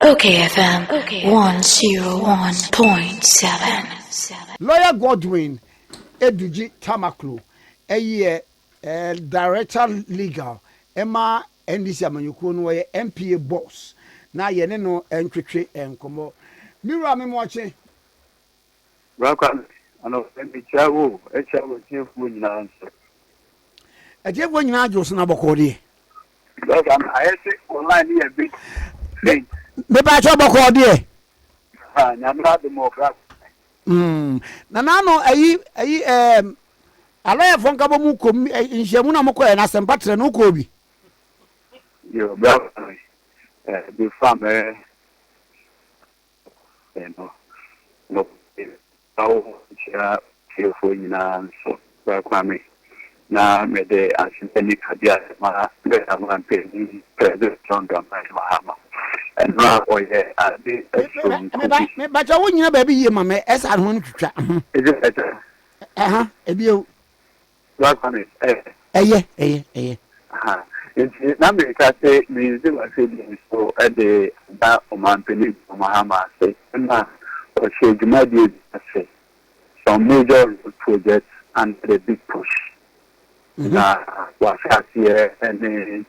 OKFM 101.7. Lawyer Godwin Edudzi Tamakloe, Director Legal, Emma NDC Amanyuku no MPA boss. Na yene no entwetwe enkomo. Mira me moche. Welcome. Ano echawo tifu nyina nso. Etiefo nyina ajo na bokode. Welcome. Ayese online here big. Me ba cho bokode. Nyamra democrat. Na no ayi alaya fonka bo mu kom nhyiamu na mokọ na sempatre no ko bi. Yo, welcome. The farm no tifu nyina nso. Welcome. Na me de asinteni kadia ma be amran pe president John Mahama and now oye the me ba cha wo nyina ba bi ye ma me esa ho no twitwa is it better ebi o welcome eye na me ka say me ze wa say so the ba omanpeni Mahama say na o she jumadi say some major projects and the big push na wasasiye ene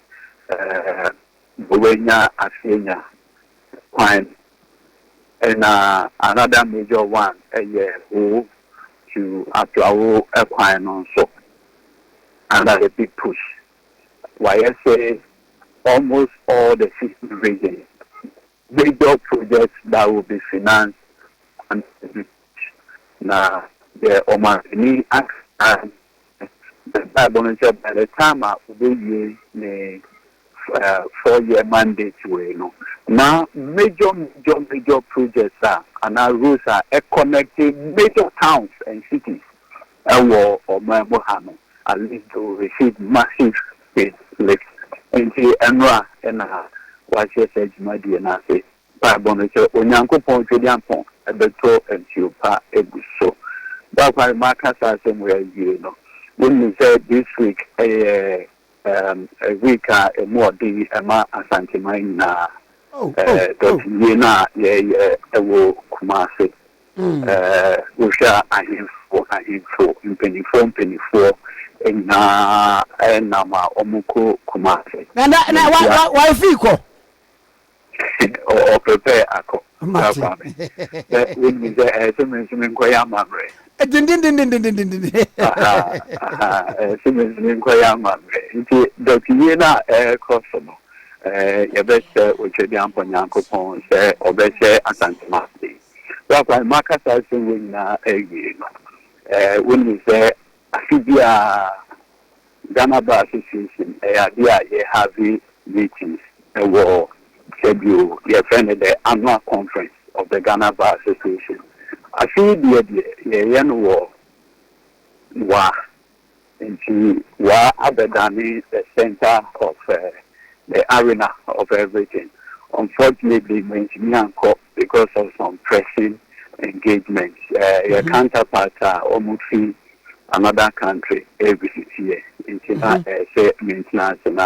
bowenya asenya kwan and another major one who to applaud a kwan also under a big push. Why I say almost all the 60 regions major projects that will be financed and now the Omani act the Bible by the time I will be a 4-year mandate way no. Now major projects are and our roads are connecting major towns and cities or Mohano at least to receive massive space lifts and the Enra and what she said Madi and I say Bible Onyanko Pontidiampon at the top and Chupa Ebuso. That's why Marcus are somewhere you know. When we said this week, a week more the Emma Asantima na Yena Ewo Kumasi. We share ahimfo impenifo na nama omuko Kumasi. Na why fiko? Or prepare ako. When we say some kwaya mamre. Doctor Crossano, your best which is the Amponyanko Pons, or best Asantamati. That's why Marcus has been when we say Afibia Ghana Bar Association, a heavy meetings, a war, schedule, your friend at the annual conference of the Ghana Bar Association. I feel the war into Abedani, the center of the arena of everything. Unfortunately, because of some pressing engagements, your counterparts are almost in another country every year. Into say maintenance and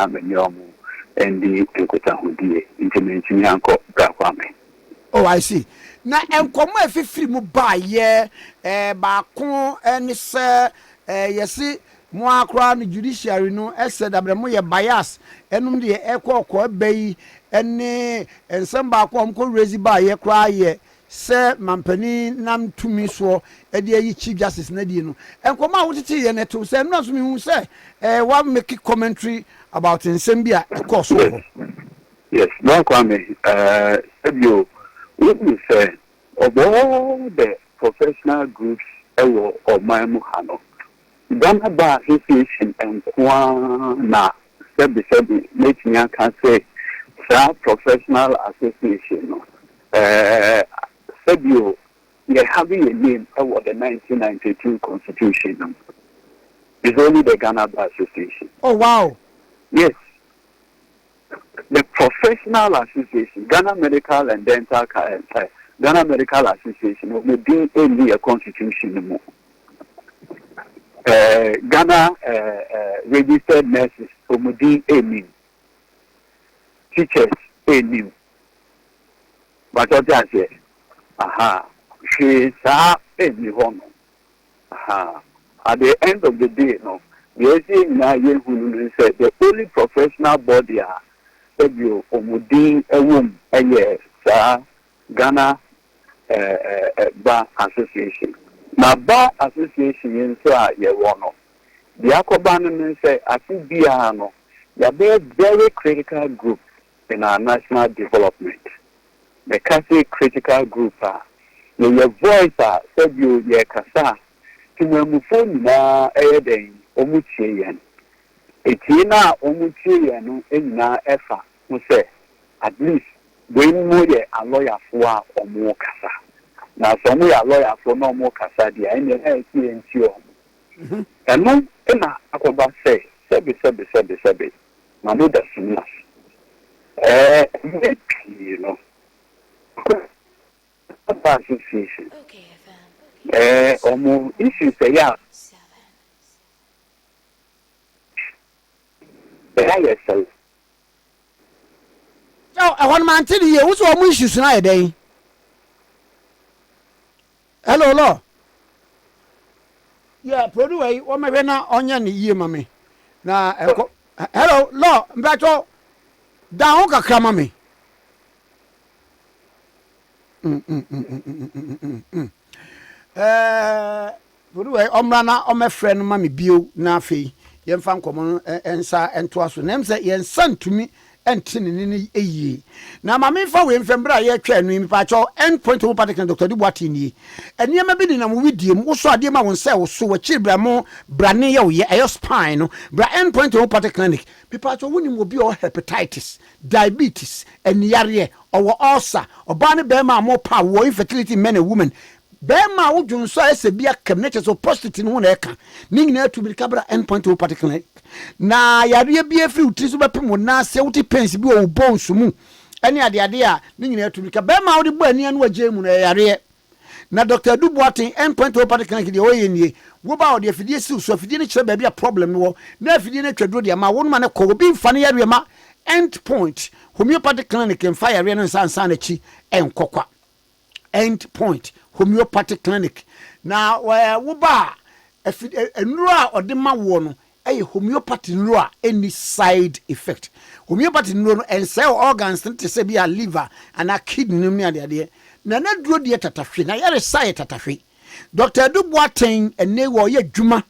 and the Nkotahudie into maintenance Brakwame. Oh, I see. Na enkomo efifiri mu ba ye baako eni se yesi mo akra no judiciary no ese dabre mo ye bias enum de ekoko ebayi eni ensem baako omko raise ba ye kra ye se mampani nam tumi so e de yi chief justice na die no enkomo a wotete ye neto se no so mi hu se wa make commentary about ensem bia course. Yes, no Kwame Sebio. What we say of all the professional groups or my Muhano, Ghana Bar Association and Kwana Sebi, let me can say, professional association. Sebio, you're having a name over the 1992 Constitution. It's only the Ghana Bar Association. Oh, wow. Yes. The professional association, Ghana Medical and Dental Ghana Medical Association, will be only a constitution. Ghana registered nurses, will be teachers, but what I say, aha, she saw any home. Aha, at the end of the day, no, the ACA who said the only professional body are you omudi ewum eye sa Ghana Bar Association. Na Bar Association yin so a ye wo no. The akoba no say afibia no, they are very critical group in our national development. The Catholic critical group your voice said you ye kasa to memufo na den omuchie yen. Etina omuchie no ena efa mo say at least when mo ye a lawyer for omo kasa. Na so mo ya lawyer for no mo kasa dia ene e ti entio. Eno ena akoba say sebe na no da sinas. You know. Association. Okay, Omo issues ya. Yes, sir. Oh, I want man tell you, what's all my issues now, day? Hello, Law. Yeah, produce what my venna onion ye, mammy. Now, hello, Law, Bato, down, Mammy. Produce, Omrana, my friend, Mammy Bio, Nafi, young fan common and sa and twas with them say, yen son to me. And tin a ye. Now, my main for him from Bria train, patcho, and point to particular Dr. Dubatini. And you may be in a with him, also a dear man sell so a children more branio, ye a spine, bra end point to particular clinic. Pipacho winning will be all hepatitis, diabetes, and yaria, or ulcer, or barney bema more power, infertility men and women. Bema would you so as a beer cabinet or prostitute in 1 acre, meaning to be cabra end point to particular. Na yare bia free utiso bepem na se wuti pensi bi o bones mu ene ade ade a ni nyina tubika be ma wode bo ani anu agye mu na yare na Dr. Duboatin endpoint opathic clinic de oye nie wo ba wode afidie si so afidie ne kire ba bia problem wo na afidie ne twadro de ma wonu ma ne ko obi mfa ne yare ma endpoint homeopathic clinic en fa yare no sansan na chi enkokwa endpoint homeopathic clinic na wo ba enuru a ode ma wo no homeopathy no any side effect. Homeopathy no and cell organs to say be a liver and a kidney near the idea. Na dro de tatafi na yare sai tatafi. Dr. Duboatin and ne wo ye dwuma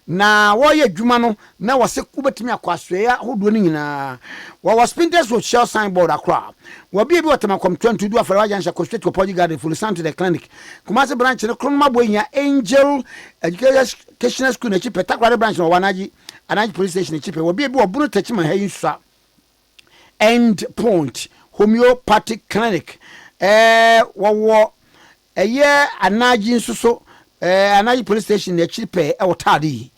na wo ye dwuma no na wo se kubetimi akwaso ya hodo ni nyina. Wo was Pinterest with shell signboard akra. Wo bi watama kom 22 do afara jansha ko straight to Poji Garden full stand to the clinic. Kumase branch no kronma boynya Angel Educational School na chipe takware branch no wanaji Anaji police station chipe wo bi obunu tachima ha yinsa end point homeopathic clinic wo eye anaji nsuso Anaji police station na chipe otade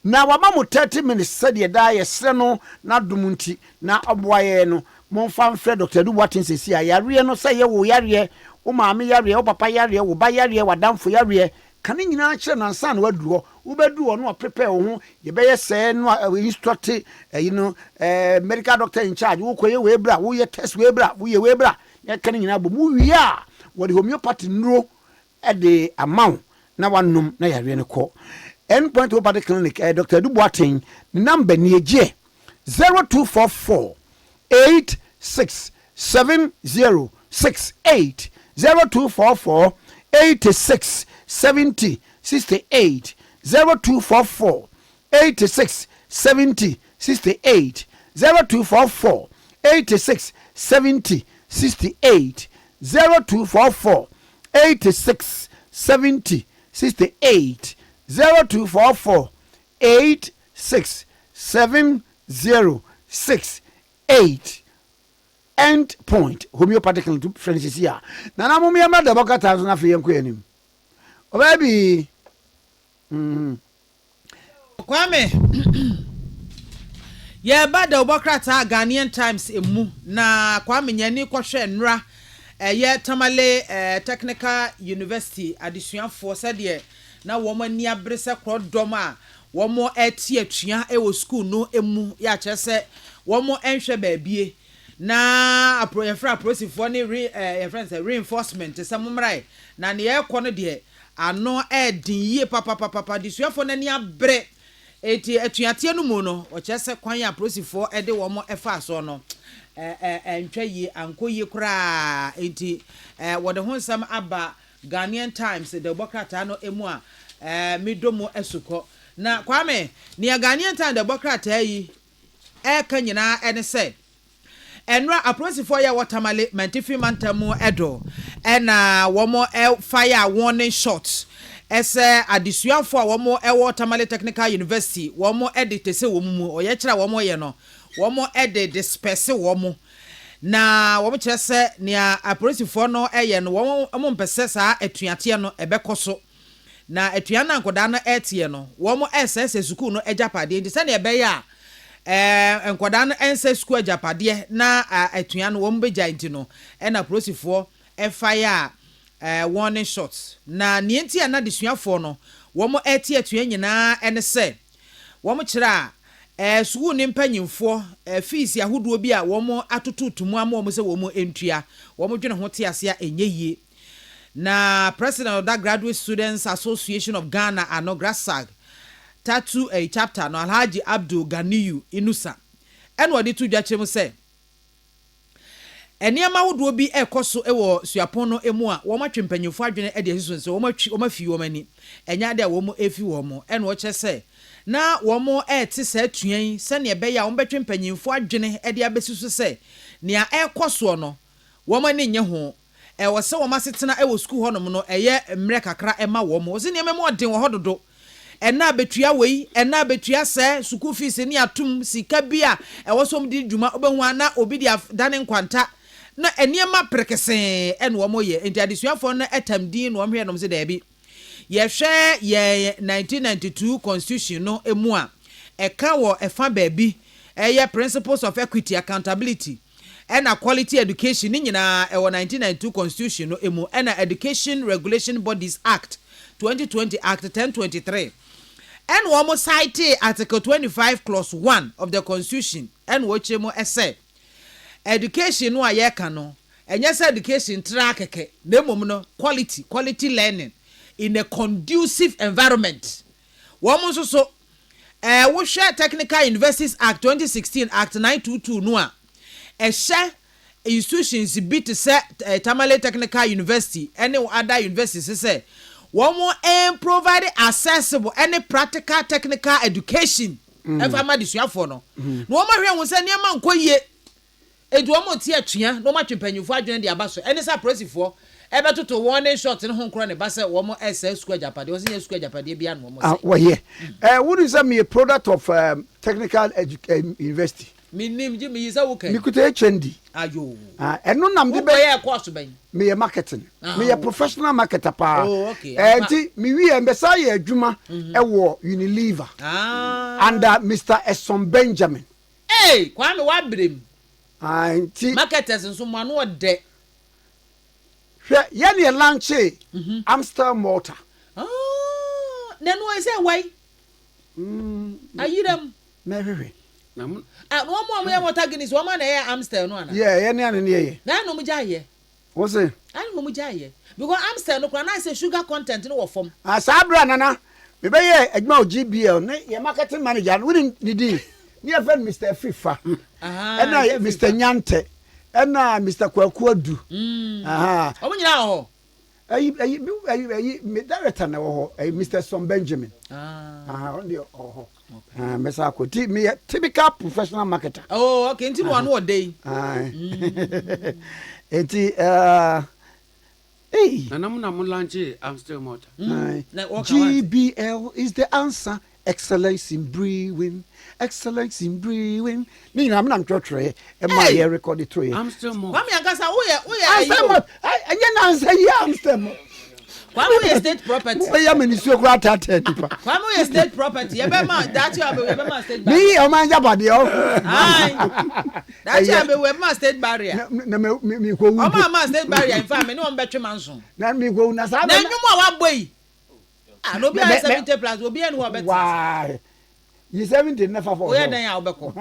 na wama mo 30 minutes said da yesre no na dumunti na oboaye no monfa mfre Dr. Duboatin sesi ayare no say ye wo yare wo maame yare wo papa yare wo ba yare wadamfo yare kane nyina kire nansa na waduro wo bedu no prepare wo ye beye say no instruct medical doctor in charge wo koye we bra wo ye test we bra wo ye we bra ye kane nyina bo mu wi a wo de homeopathy nro e de amount na wanum na yare ne ko endpoint homeopathic clinic Dr. Duboatin number ni eje 0244 867068 0244 867068 0244 867068 0244 867068 0244 867068 0244 867068 end point homeopathic to friends here na na mumia ma da bokata so na fe yanko anim o baby Kwame ye ba da obokrata Ghanaian Times emu na Kwame nyani kwhwe nra ye Tamale Technical University adesuafo sede na wo mani abrese krodom a wo mo eti atua e wo school no emu ya kyerese wo mo enhwe baabie na yɛfrɛ apolisifoɔ ne yɛfrɛ sɛ reinforcement sɛ mommrae na ne yɛkɔ no deɛ ano ɛɛden yie papapapapa desuafoɔ no ani abrɛ eti atuateɛ no mu no ɔkyerɛ sɛ kwan a apolisifoɔ ɛde wɔn ɛfa so no ntwa yie ankɔ yie koraa eti wɔde ho nsɛm aba Ghanaian Times de bɔkrataa no emu a midomo esukɔ na kwame nea Ghanaian Times de bɔkrataa yi ɛka nyinaa ɛne sɛ enra apolisifoɔ yɛ wɔtamale mantifi mantamu ɛdo ɛna wɔn fire warning shots ɛsɛ adesuafo a wɔn ɛwɔ Tamale Technical University wɔn ɛde tese wɔn mu ɔyɛ kyerɛ wɔn yɛ no wɔn ɛde disperse wɔn na wɔn kyerɛ sɛ nea apolisifoɔ no ɛyɛ no wɔn mpɛsɛ saa atuateɛ no ɛbɛkɔ so na atua na nkɔdaa no ɛteɛ no wɔn ɛsɛsɛ sukuu no ɛgyapadeɛ nti sɛ nea ɛbɛyɛ a nkɔdaa no ɛnsɛ sukuu ɛgyapadeɛ na atua no wɔn bɛgya nti no ɛna apolisifoɔ ɛfaya warning shots na nienti ana desuafoɔ no wɔn ɛte atua nyinaa ɛne sɛ wɔn kyerɛ a sukuu ne mpanyinfoɔ fees ahodoɔ bi a wɔn atototumu ama wɔn sɛ wɔn entua wɔn dwene ho te ase a enye yie na president of that Graduate Students Association of Ghana Grasag tatu chapter no Alhaji Abdul Ganiyu Inusa ɛna wɔde to dwa kyerɛ mu sɛ eniama wodo bi ekoso ewo suapon no emu a wo matwe mpanyimfo adwene ade asiso nse wo mafi wo mani enya de wo mo efi wo mo ene wo kyese na wo mo ete sa tuan se ne be ya wo betwe mpanyimfo adwene ade abesiso se nea ekoso no wo mani nye ho wo se wo masetena ewo school honom no eye mre kakra ema wo mo se ne memo den wo hododo ena betua wei ena betua se school fees ni atum sika bia wo so mdi dwuma obehu ana obi dia dane nkwanta na eniema prekese en wo moye enti adesuafo no etamdin no hwe no se da bi ye hwe ye 1992 constitution no emu a eka wo efa baabi eye principles of equity accountability and quality education ni nyina e wo 1992 constitution no emu and Education Regulation Bodies Act 2020 Act 1023 and wo mo cite article 25 clause 1 of the constitution and wo chemo ese education no ayeka no enye say education trakeke na emom no quality learning in a conducive environment wo mo so wo hwe Technical Universities Act 2016 Act 922 no a ehye institutions bi to say Tamale Technical University any other universities say wo mo provide accessible any practical technical education efama disuafo no no wo ma hwe wo say niam nkoyie eduomo tie atua no matwe panyufo adwene de aba so ene sa presifoɔ ebetoto warning shot ne ho nkro ne ba sɛ wɔn SS school japade wɔn sɛ school japade bia no wɔn sɛ wɔyɛ would say me a product of technical university me nim ji me yisa wo kan me kuta HND ayo eno nam de be yɛ course bɛn me a marketing me a professional marketer pa okay nti me wi embesa yɛ adwuma ɛwɔ Unilever under Mr. Esson Benjamin kwame wa brem anti marketers nso mo ano ode hwe ye ne lanche Amstel Malta then we say why ayidam na hwe na mo mo ya water Guinness wo ma na ye Amstel no ana ye ne ane ne ye na no mo jaye wo say ani mo jaye because Amstel no kra na say sugar content no wo fom sabra nana me be ye adwuma o GBA ne ye marketing manager we ni di ni friend Mr. Fifa ena Mr. Nyante ena Mr. Kwakuadu omo nyina ho ayi me director na wo Mr. Son Benjamin on the mesa ko ti me typical professional marketer okay nti no ano dey enti nanam na mo lanche Amstel Malta GBL is the answer. Excellence in brewing. Ni na am twotwe e ma ye record it to you. Amstel Malta. Kwame Ankasa wo ye Amstel Malta. Anya na answer ye Amstel Malta. Kwame ye state property. Wo ye menisuo kura tata nipa. Kwame ye state property. Ye be ma that you be ma state barrier. Me o man jabade o. That you be we ma state barrier. Na me ko wu. O ma state barrier in fact me no betwe manso. Na me ko na sa. Na nwum a wa boyi. No be 70 plus obi enu ho bet. Why? You 70 never for. Where then I'll be called?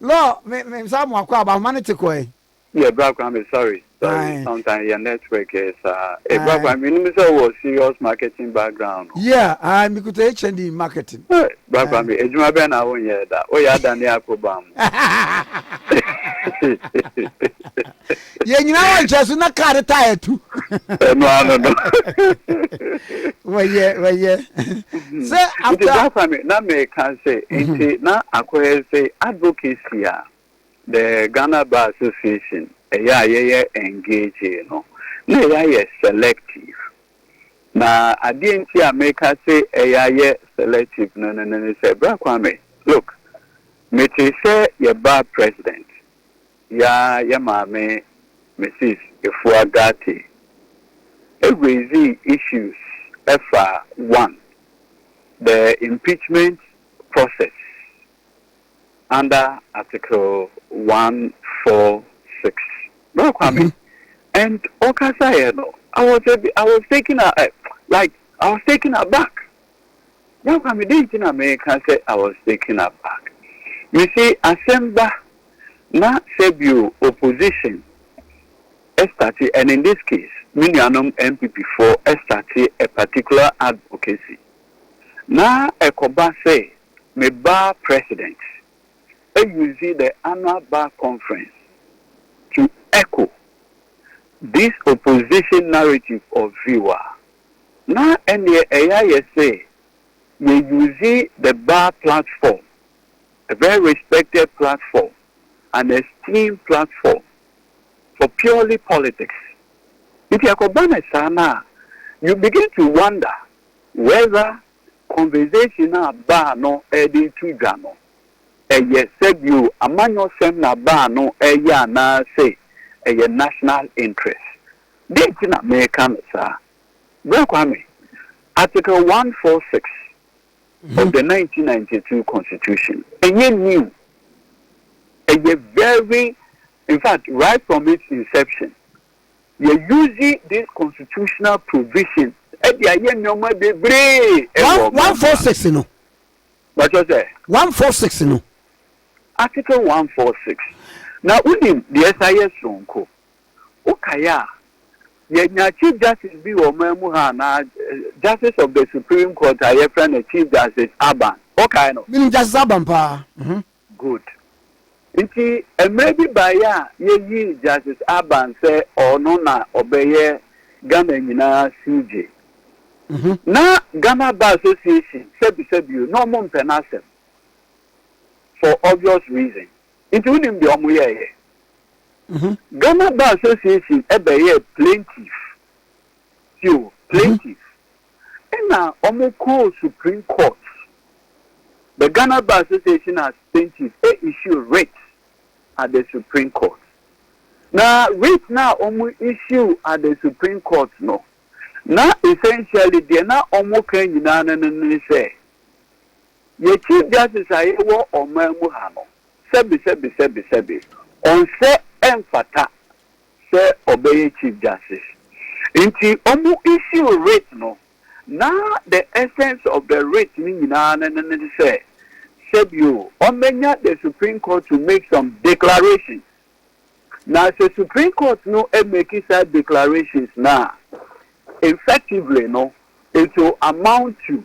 Law, me some more about money to go. Yeah, Black Kwame, sorry. Aye. Sometimes your network is Black Kwame, you was serious marketing background. Yeah, I'm because HND marketing. Black Kwame, Ejuma Ben I won't hear that. Oh yeah, Daniel Kobam. Yeah, you know just not car tire too. No. Well yeah. Say after Black Kwame, na me can say na akwe say advocacy the Ghana Bar Association, engage, you know. Na selective. Na adienti America say selective. No. Say, Bra Kwame, look, me say your bar president. Ya mame, Mrs. Ifuagati. Every issues. F1, the impeachment process. Under Article 146. No, Kwame. And Okasa, I was taken aback. No, Kwame, didn't America say I was taken aback. You see, Assembly, na Sebio opposition, started, and in this case, Minianum MPP4 started a particular advocacy. Na Ekoba say, me bar president. You see the annual bar conference to echo this opposition narrative of viewer. Now, and the AI say, you use the bar platform, a very respected platform, an esteemed platform for purely politics. If you are you begin to wonder whether conversation bar no adding to Gano. Yes, said you a manual seminar bar no na say a national interest. They did American, sir. Kwame, Article 146 of the 1992 Constitution. And you knew a very, in fact, right from its inception, you're using this constitutional provision. 146, no. What was that? 146, no. Article 146. Now, within the SIS Ronco, Okaya, Yenya Chief Justice B. Omemuhana, Justice of the Supreme Court, I friend the Chief Justice Aban. Okay, no. Meaning Justice Aban, pa. Good. Inti, and maybe by ye Justice Aban say, or no na obey Ghana CJ. Now, Ghana Bar Association, said you, no more penasem. For obvious reasons, including the Omuye. Ghana Bar Association, plaintiff. Plaintiff. And now, Omoko Supreme Court. The Ghana Bar Association has plaintiff, they issue rates at the Supreme Court. Now, rates now, issue at the Supreme Court, no. Now, essentially, they're not Omoka in say. Your Chief Justice Ayewo Omemuhano, Sebi, on se emphata, se obey Chief Justice. Inti omu issue rate no. Now the essence of the rate say, Sebio, omenya the Supreme Court to make some declarations. Now the Supreme Court no make such declarations now. Effectively, no, it will amount to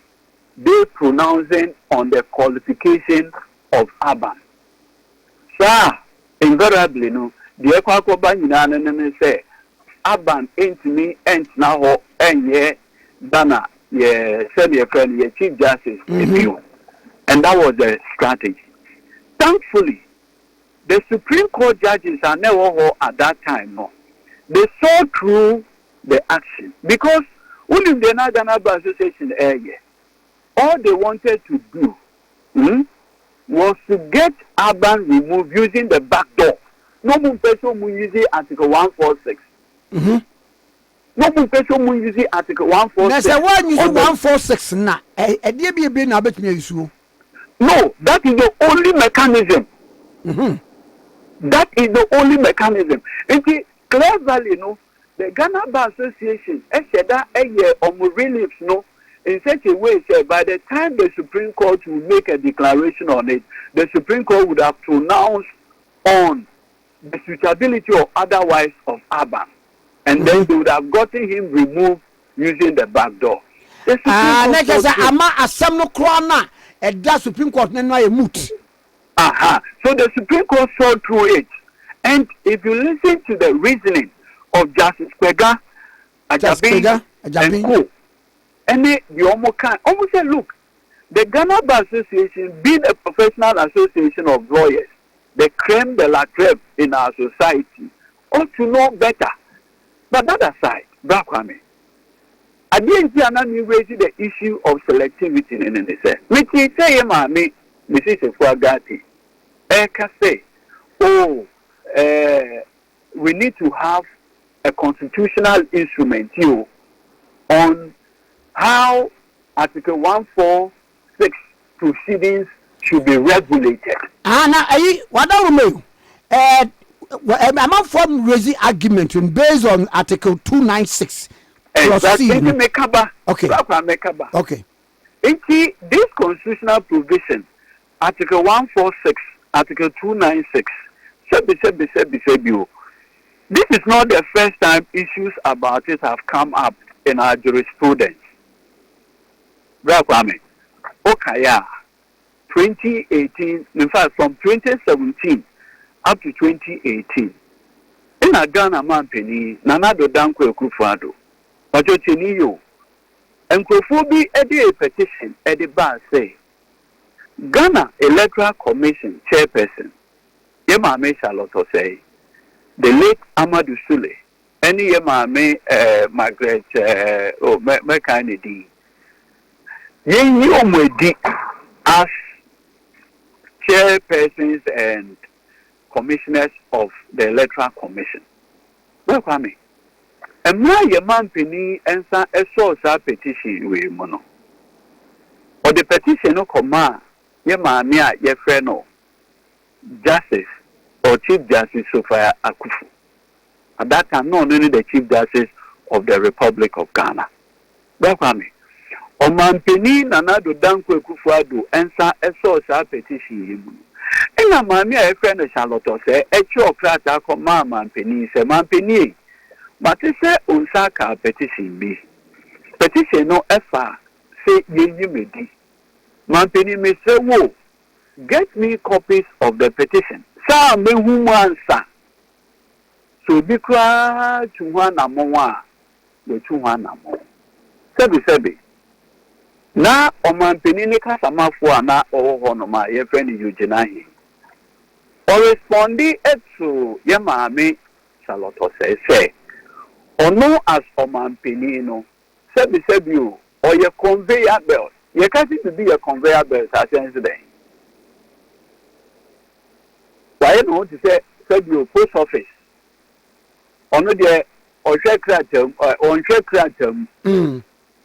they pronouncing on the qualification of Aban. Sir, invariably, no, the Ekwakoba say, Aban ain't me, ain't now, and ye, Dana, ye, said your friend, ye Chief Justice, you. And that was the strategy. Thankfully, the Supreme Court judges are never at that time, no. They saw through the action because only the Ghana Bar Association area. All they wanted to do was to get Aban removed using the back door. No more person will use Article 146. No more person will use Article 146. That's one using 146 now. No, that is the only mechanism. That is the only mechanism. And clearly, no, the Ghana Bar Association, reliefs, no. in such a way that by the time the Supreme Court will make a declaration on it, the Supreme Court would have pronounced on the suitability or otherwise of Abba. And then they would have gotten him removed using the back door. Ama asem no kro na e da Supreme Court na no moot. So the Supreme Court saw through it. And if you listen to the reasoning of Justice Kwega, Ajabin, and Co, and they almost say, look, the Ghana Bar Association, being a professional association of lawyers, the creme de la creme in our society, ought to know better. But that aside, Brakwame, I didn't see another raising the issue of selectivity in the sense. Which is say, Mami, Mrs. Fuagati, Eka say, we need to have a constitutional instrument on how Article 146 proceedings should be regulated. What do I'm not from raising argument based on Article 296. Exactly. Okay. This constitutional provision, Article 146, Article 296, this is not the first time issues about it have come up in our jurisprudence. Okaya, 2018, in fact, from 2017 up to 2018, in a Ghana man penny, Nanado Danko Kufado, Pachotiniyo, and Kofobi a petition at the bar say, Ghana Electoral Commission chairperson, Yemame Charlotte say, the late Amadou Sule, any Yemame Margaret Mekanedi, Yen as chairpersons and commissioners of the Electoral Commission. Well, Kwame, and now your man penny answer a source petition with mono. Or the petition no command, your man, your friend, Justice or Chief Justice Sophia Akufu. At that time, not only the Chief Justice of the Republic of Ghana. Well, Kwame, or man penny Nanado Danko Kufuado answer a source petition. And a mammy, a friend of Charlotte say, a chocrata command man penny, say man penny. But it's a unsaka petition be. Petition no effort, say ye medi. Man penny may say, whoa, get me copies of the petition. Sa me who answer. So be cry to one amoa, the 2 1 amo. Sebi. Na oman penini kasamafo ana ohonoma ye friend Eugene. O respondi etu ye maame Charlotte say ono as oman penino sebi o ye conveyor belt. Ye can to be a conveyor belt as incident. Why no to say sebi post office. Ono de o hwe kratam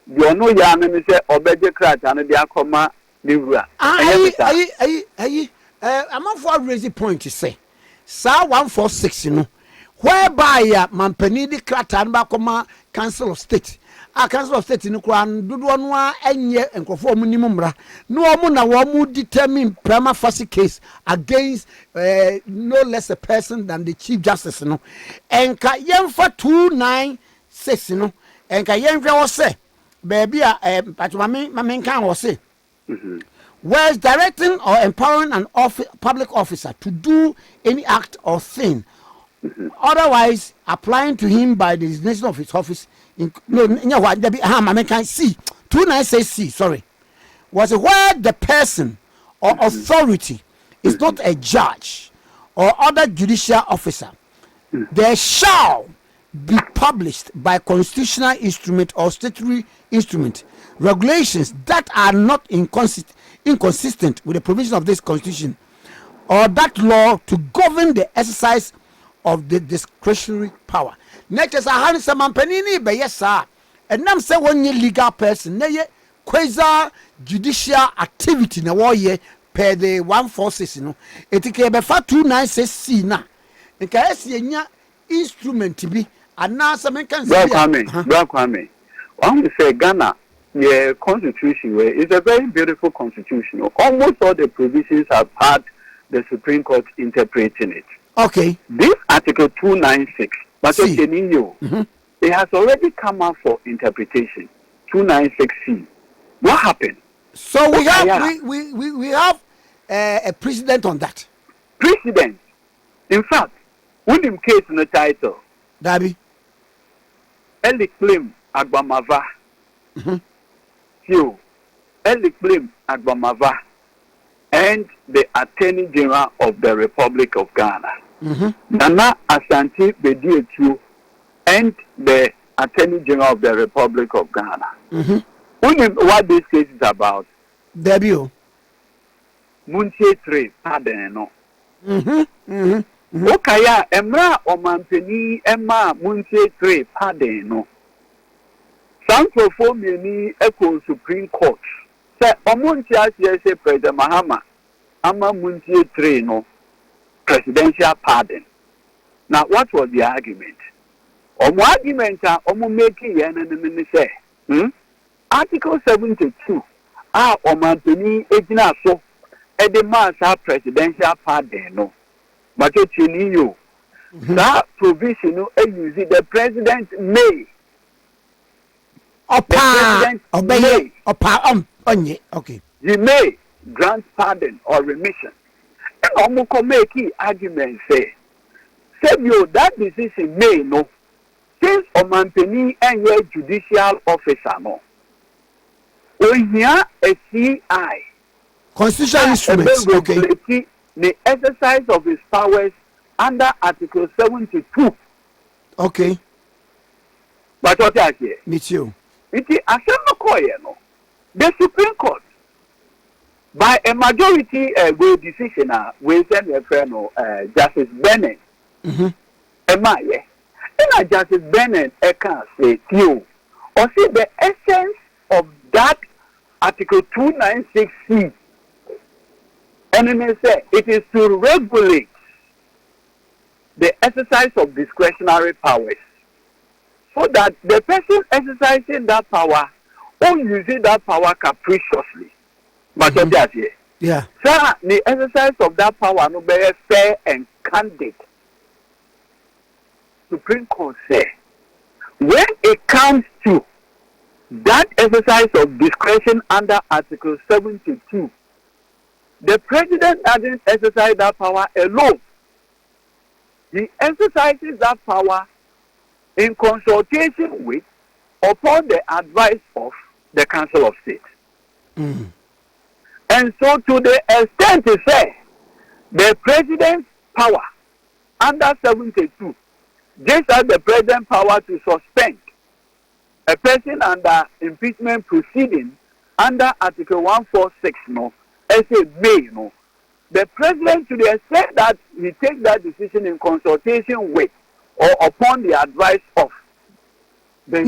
you know, young and say, or better crack and the Akoma Livra. I'm not for a raising point to say. Sa 146, you know, whereby Mampeni the Cratan Bakoma Council of State. A Council of State in the Kwan, do one and yet and conform minimum. No one will determine prima facie case against no less a person than the Chief Justice, you know. And Kayen for 296, you know, and Kayen was say. Baby, but my can was say, whereas directing or empowering an public officer to do any act or thing, otherwise applying to him by the designation of his office. I can see 296C. Sorry, was where the person or authority is not a judge or other judicial officer. There shall be published by constitutional instrument or statutory instrument regulations that are not inconsistent with the provision of this constitution or that law to govern the exercise of the discretionary power. Next is a handsome penini by yes sir, and nam say one year legal person na quasi judicial activity na war year per the 146 no etike be fa 296C na nka nya instrument bi. And now some can say, Kwame. One will say Ghana yeah, constitution way is a very beautiful constitution. Almost all the provisions have had the Supreme Court interpreting it. Okay. This Article 296, but C. It has already come out for interpretation. 296C. What happened? So we have a precedent on that. Precedent. In fact, when in case in the title, Dabi. Eli claim Agbamava. Eli claim Agbamava and the Attorney General of the Republic of Ghana. Nana Asante Bedietu and the Attorney General of the Republic of Ghana. What this case is about? Debut. Munche 3, pardon no. Okaya emra omampeni emma Munche 3, pardon no. Sankrofo meni echo Supreme Court. Say omunche asiye President Mahama ama Munche 3 no presidential pardon. Now what was the argument? Argument making say Article 72 omampeni ejina so edema presidential pardon no. But you that provision no use the president may. Okay. He may grant pardon or remission. And Omoko make argument say you that decision may no. Since Omampeni and your judicial officer no. We hear a CI. Constitutional instruments. Okay. The exercise of his powers under Article 72. Okay. But what I say? Me too. It is no. The Supreme Court, by a majority decision, we send a friend Justice Bennett. And Justice Bennett can say you or see the essence of that Article 296C. And then say it is to regulate the exercise of discretionary powers, so that the person exercising that power or using that power capriciously. But yeah. Sir, the exercise of that power no be fair and candid. Supreme Court say when it comes to that exercise of discretion under Article 72, the president doesn't exercise that power alone. He exercises that power in consultation with, upon the advice of, the Council of State. And so to the extent to say, the president's power under 72, just as the president's power to suspend a person under impeachment proceeding under Article 146, no, as a may, no, the president, to the extent that he takes that decision in consultation with or upon the advice of the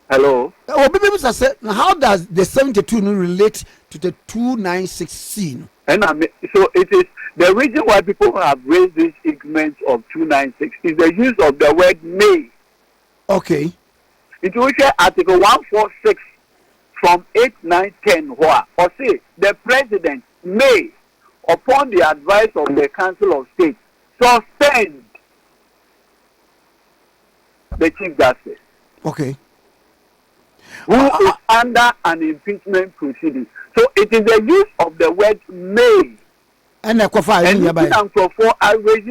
hello. How does the 72 relate to the 296C? And so it is the reason why people have raised this ignorance of 296 is the use of the word may. Okay. It will say Article 146 from 8, 9, 10 or say the president may, upon the advice of the Council of State, suspend the Chief Justice. Okay. Who is under an impeachment proceeding. So it is the use of the word may. And I raised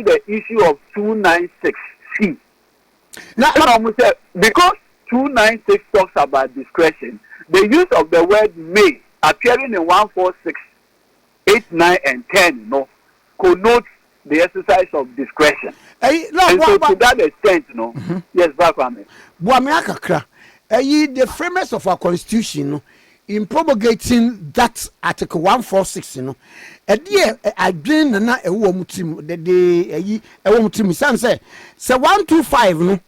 the issue of 296C. Now, because 296 talks about discretion, the use of the word may appearing in 146, 8, 9, and 10 no, connotes the exercise of discretion. So to that extent, no, yes, Bakwame. The framers of our constitution in promulgating that Article 146, I bring na a woman team the a woman team say 125 no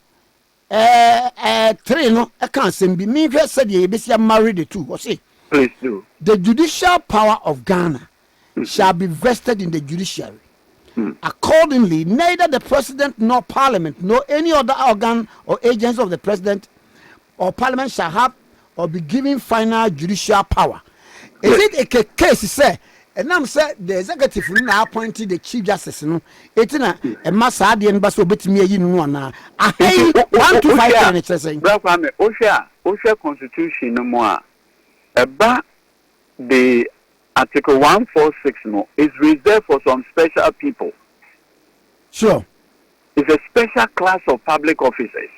3 no I can't say be me said ye be married the two or say please do. The judicial power of Ghana shall be vested in the judiciary. Accordingly, neither the president nor parliament nor any other organ or agents of the president or Parliament shall have or be given final judicial power. Is it a case, say, and I'm said the executive now appointed the Chief Justice? No, it's in a mass and basso bit me in one. I hate 1 to 5 minutes saying, Osha Constitution no more. About the Article 146 no is reserved for some special people. Sure. It's a special class of public officers.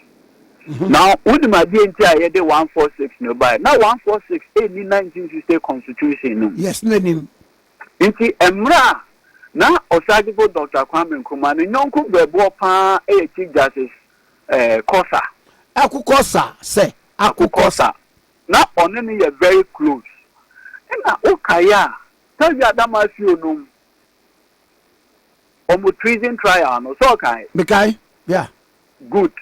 Now, what my DNT the 146 no by now 146 any 1960 Constitution no. Yes, name. Inti Emra na Osagipo Dr. Kwame Nkrumah no nyonko bebo pa Chief Justice Kosa. Akukosa say Akukosa. Na onene ye very close. Na okaya tell you Adamasi no. Omo treason trial no so kai. Mekai? Yeah. Good.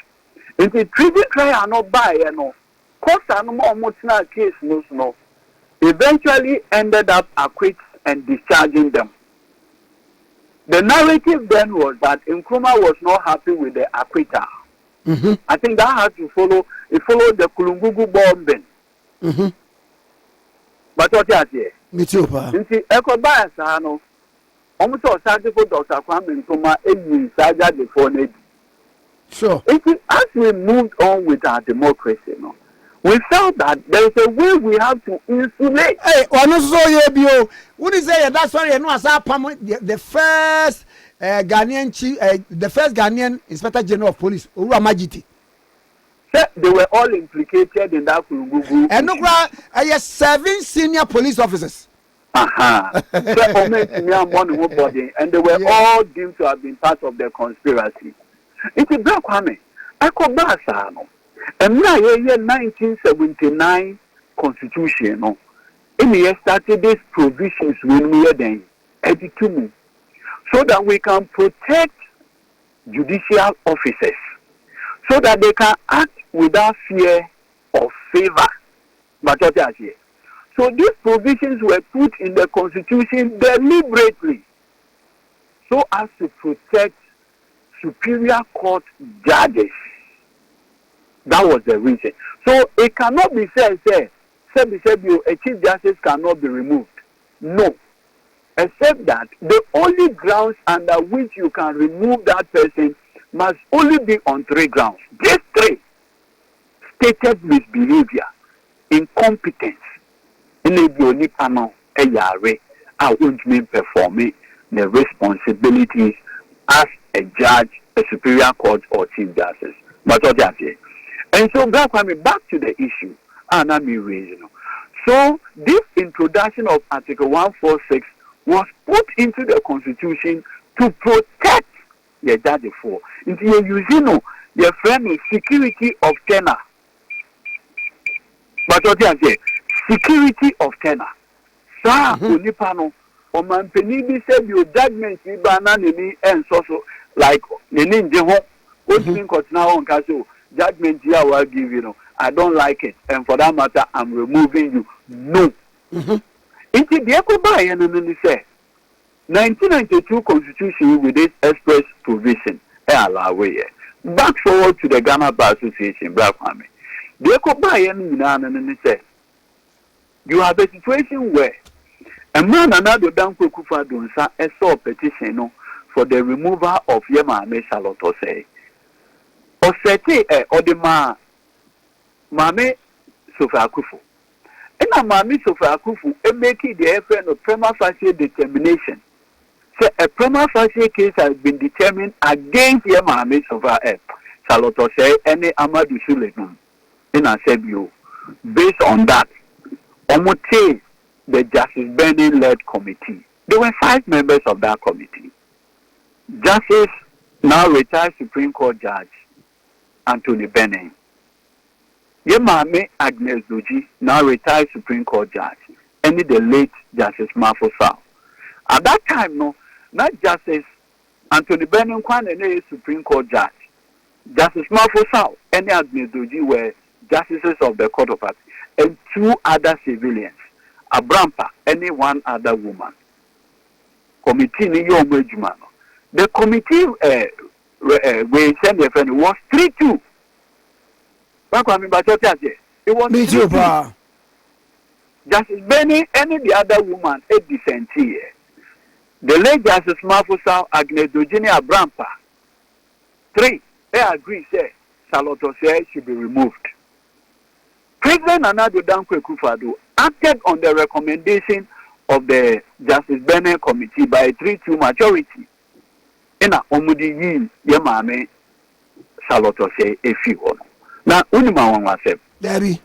Inti treason trial no by no. Kosa no mo tina case no. Eventually ended up acquitted and discharging them. The narrative then was that Nkrumah was not happy with the acquittal. I think that had to follow. It followed the Kulungugu bombing. But what you say? Me too, pa. Nti eko bias ano. Almost started for Dr. Kwame Nkrumah in Saja before Nedi. Sure. As we moved on with our democracy, no, we felt that there is a way we have to insulate. Hey, what is it? That's why you know as the first Ghanaian chief, the first Ghanaian Inspector General of Police, Ura Majiti. They were all implicated in that Kulungugu. And no, 7 senior police officers. And they were all deemed to have been part of the conspiracy. It's a black woman. I call Basano. And now, 1979 Constitution, no. And we started these provisions when we are then, so that we can protect judicial officers, so that they can act without fear or favor. But what I say. So these provisions were put in the Constitution deliberately, so as to protect superior court judges. That was the reason. So it cannot be said, a Chief Justice cannot be removed. No. Except that the only grounds under which you can remove that person must only be on 3 grounds. Just 3. Stated misbehavior, incompetence, enabling panel, a yare, won't performing the responsibilities as a judge, a superior court, or Chief Justice. But what I say. And so, back to the issue, and I'm reason. So, this introduction of Article 146 was put into the Constitution to protect the judge for. Into your your friend is security of tenor. But what I say, security of tenor. Sa unipano, o man penibi said your judgment be banana and so like the ninja. What do you mean? Now on Castle. Judgment here I will give you. I don't like it, and for that matter, I'm removing you. No. It's the Ecobai and then say 1992 Constitution with this express provision. Back forward to the Ghana Bar Association, Black Family. The Ecobai and then say you have a situation where a man another Danko Kufa Dunsa saw a petition for the removal of Yema Charlotte say. Or the Mame Sofa Akufu. And a Mame Sofa Akufu, make it the FN of prima facie determination. So a prima facie case has been determined against Mame Sofa Charlotte say any Amadou Sulenum in Asebio. Based on that, Omote, the Justice Bennett led committee. There were 5 members of that committee. Justice, now retired Supreme Court Judge Anthony Bennett. Yemame Agnes Doji, now retired Supreme Court Judge, and the late Justice Mafosao. At that time, not Justice Anthony Bennett and Supreme Court Judge. Justice Mafosao and Agnes Doji were justices of the Court of Appeal, and 2 other civilians, Abrampa, and 1 other woman. Committee ni Yomejumano. The committee we send the friend was 3-2. Back when but what it was Me too, pa. Justice Benny, any the other woman, a decent here. The late Justice Mafusa Agnes Virginia Brampa. 3. They agree, say, Saloto say should be removed. President Anado Dankwe Kufado acted on the recommendation of the Justice Benny Committee by a 3-2 majority. In a Omudi Yin Yamame Saloto say a few. Now, Unima one was said, Debbie.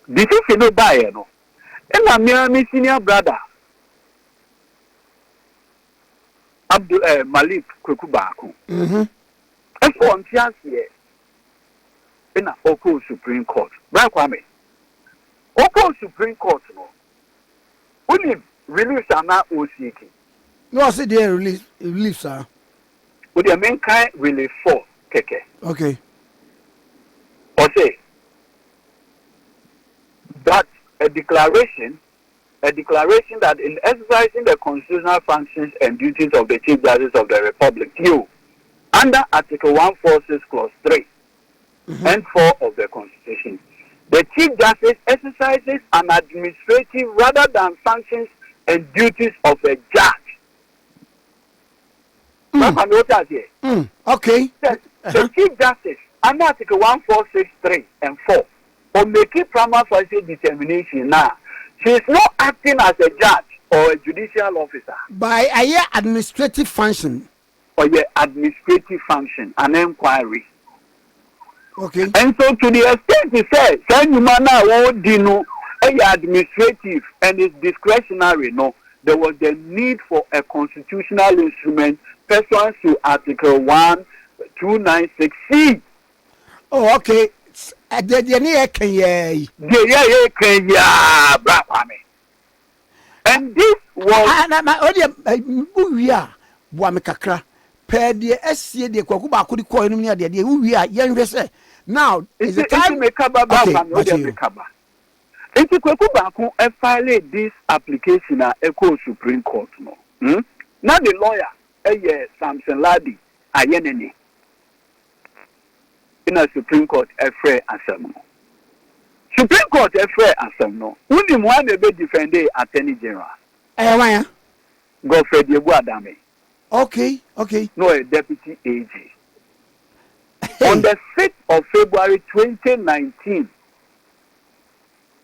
this is no buyer, no. And I'm my senior brother, Abdul Malik Kwekubaku. And for on chance here, in a Oko Supreme Court. Right, Kwame. Oko Supreme Court, no. Only release are not OCK. No, I said they release, sir. Would the main kind release for Keke? Okay. Or say that a declaration that in exercising the constitutional functions and duties of the Chief Justice of the Republic, you, under Article 146, Clause 3 and 4 of the Constitution, the Chief Justice exercises an administrative rather than functions and duties of a judge. Okay. The Chief Justice, under Article 146, 3 and 4, or making prima facie determination now, she is not acting as a judge or a judicial officer. By a administrative function. Or your administrative function, an inquiry. Okay. And so to the extent he says, send you man won't do administrative and it's discretionary, no, there was the need for a constitutional instrument pursuant to Article 1296C. Oh, okay. And this was per the SCA de Kwakuba could call him near the we are young. Now is the time make up It's a Kwakuba and file this application at Echo Supreme Court. No, now the lawyer, Samson Ladi, Ayenene in a Supreme Court, a fair assembly. Supreme Court, a fair assembly. Only one be defended Attorney General. Godfrey Yeguadame. Okay. No, a deputy AG. On the 5th of February 2019,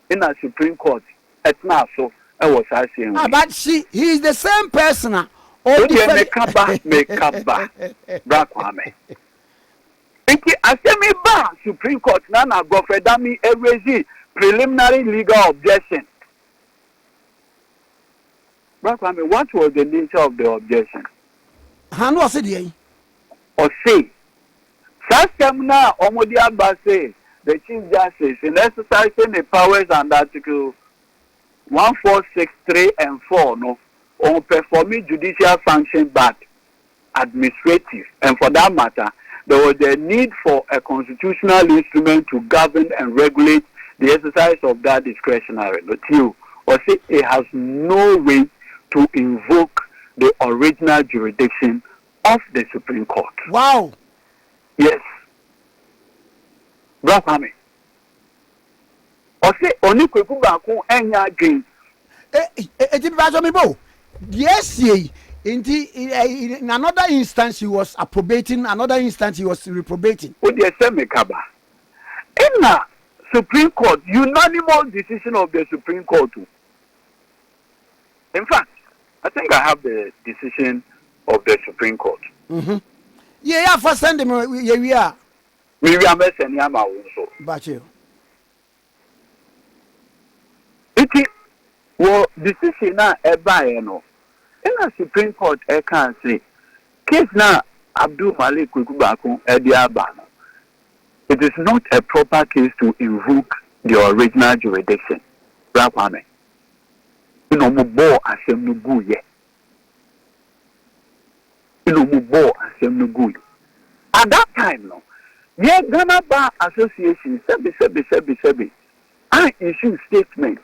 in a Supreme Court, at Nassau, I was asking. But he is the same person. Make up, Black Kwame. Assembly bar Supreme Court, Nana Godfrey Dami, raise preliminary legal objection. Black Kwame, what was the nature of the objection? How was it? Or say, Sastamna Omodia Basse, the Chief Justice, in exercising the powers under Article 1463 and 4, no, on performing judicial function but administrative. And for that matter, there was a need for a constitutional instrument to govern and regulate the exercise of that discretionary. But you, or say, it has no way to invoke the original jurisdiction of the Supreme Court. Wow. Yes. Brahami. Or say, only Kwekubaku and again. Yes, in another instance he was approbating, another instance he was reprobating. With the same Kaba. In the Supreme Court, unanimous decision of the Supreme Court. In fact, I think I have the decision of the Supreme Court. Yeah, for sending me, we are. Miriam and Yama also. But you. It is well, decision now, a no. In the Supreme Court, I can say, case now, Abdul Malik Kwekubaku, Ediabano. It is not a proper case to invoke the original jurisdiction. Brahmame. You know, Mubo Assembly Guye. You know, Mubo Assembly Guye. At that time, no, yeah, Ghana Bar Association, Sebi, I issue statement.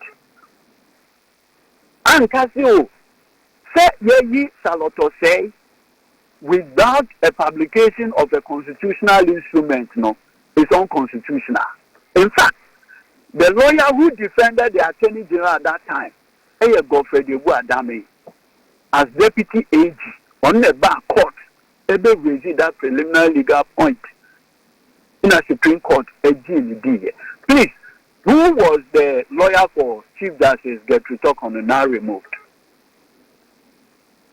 And Casio, say, ye Saloto say, without a publication of a constitutional instrument, no, it's unconstitutional. In fact, the lawyer who defended the Attorney General at that time, Godfrey Adame, as Deputy AG on the back court, able raised that preliminary legal point in a Supreme Court, please, who was the lawyer for Chief Justice Gertrude Tokon now removed?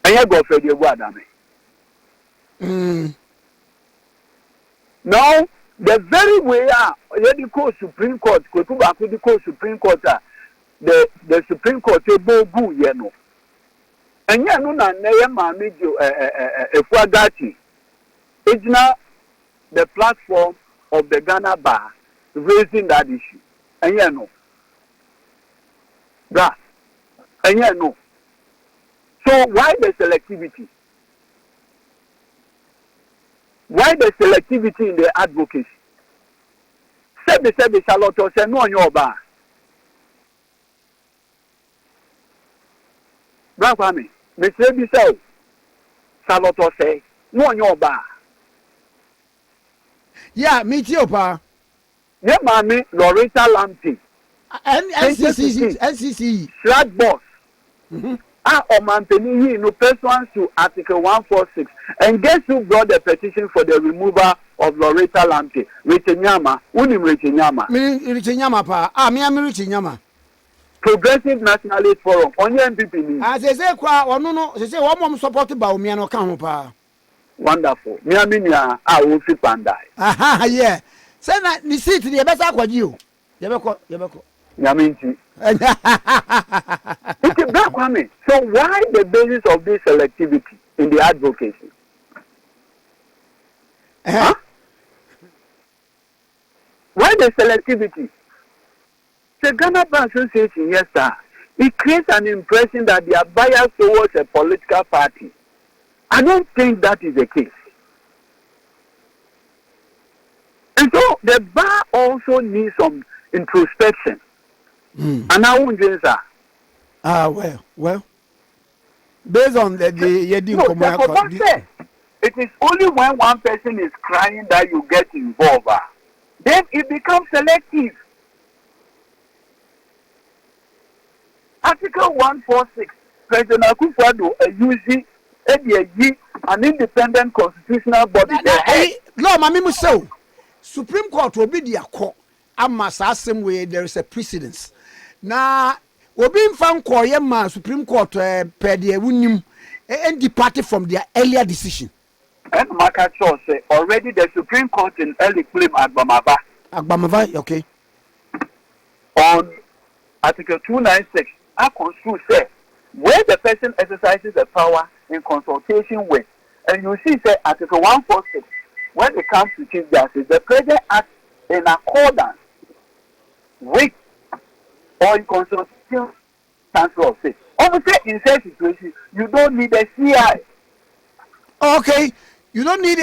Godfrey Adame. Now, the very way the Supreme Court, the Supreme Court, the Supreme Court, yeno. And yet, no, Efuagati, it's now the platform of the Ghana Bar raising that issue. And yet, no. That. And yet, no. So, why the selectivity? Why the selectivity in the advocacy? Said Charlotte said no on your bar. Bravo, Mr. Bissell, Charlotte say no on your bar. Yeah, me too, pa. Yeah, mommy, Loretta Lamptey. NCC. Flat boss. No pursuant to Article 146. And guess who brought the petition for the removal of Loretta Lamptey? Richinyama. Unim Richinyama. Richinyama, pa. Me am Richinyama. Progressive Nationalist Forum. Onye MPP. As they say, no. They say, one more supported by Umiano Kamupa. Wonderful. Miaminia, I will fit and die. Aha, yeah. Say that the seat, the best aqua you. Yabako. Yaminti. So why the basis of this selectivity in the advocacy? Huh? Why the selectivity? The Ghana Bar Association, yes, sir. It creates an impression that they are biased towards a political party. I don't think that is the case. And so the bar also needs some introspection. And I won't do that. Well. Based on the it is only when one person is crying that you get involved. Then it becomes selective. Article 146, President Akufo-Addo using an independent constitutional body. No, Mami so Supreme Court will be the court. Amma same way there is a precedence. Na obi mfa nkoye ma Supreme Court per the wunim and departed from their earlier decision. And Makacho say already the Supreme Court in early claim Agbamava, okay. On Article 296, I construe say where the person exercises the power in consultation with, and you see say Article 146, when it comes to Chief Justice, the President acts in accordance with or in consultation Council of State. Obviously, in such situation, you don't need a CI. Okay, you don't need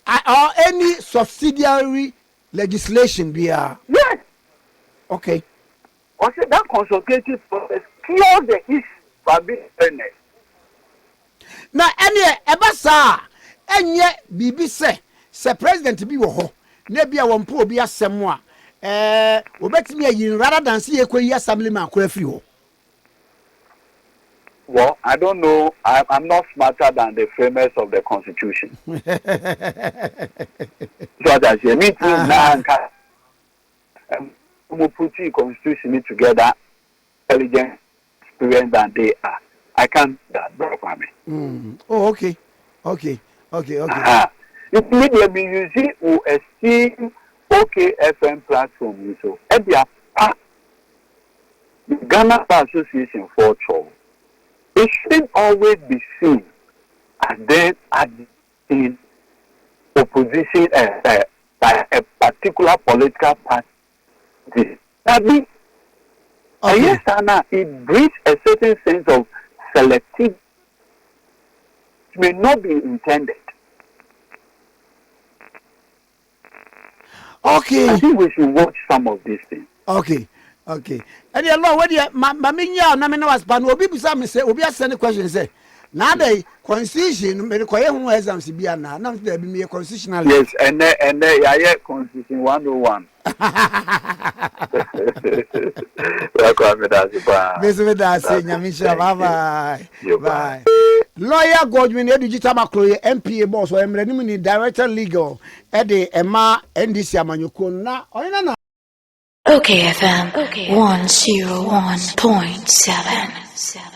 any subsidiary legislation. Yes. Okay. Also, that consultative process clears the issue by being earnest. Now, any BB say president be wo na bia won po obi asem a obetimi ayin rather than see ekwe assemblyman ko afiri ho. Well, I don't know. I'm not smarter than the framers of the Constitution. So that you meet we put the Constitution together, intelligent, experience than they are. I can't that, bro, for me. Oh, okay. If media be using or esteem okayfm platform, so at the Ghana Bar Association for Chow. It shouldn't always be seen as then in opposition by a particular political party. That means, yes, Anna, it brings a certain sense of selectivity. It may not be intended. Okay. I think we should watch some of these things. Okay. And the law, when you, Maminya, Namina was ban, will be beside me say, will be a question say, Now the constitution me ko ye ho exams bi ana na me be me constitutional. Yes, and yeah constitution 101. Welcome that's ba. Mesome da say nyamisha bye bye. Lawyer Godwin Edudzi Tamakloe MPA boss or emrenim ni director legal e de ema NDC amanyoko na oyina na OKFM 101.7.